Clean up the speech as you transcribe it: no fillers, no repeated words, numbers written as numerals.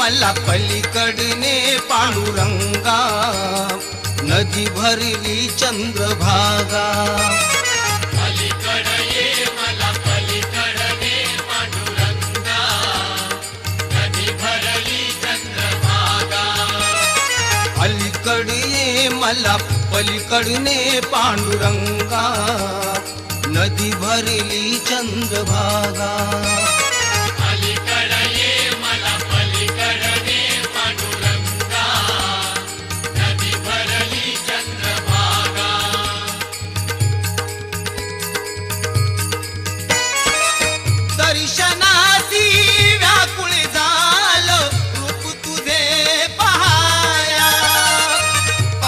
मला पलीकडने पांडुरंगा, नदी भरली चंद्रभागा। अलीकडे ये मला पलीकडे पांडुरंगा, नदी भरली चंद्रभागा। अलीकडे ये मला पलीकडने पांडुरंगा, नदी भरली चंद्रभागा।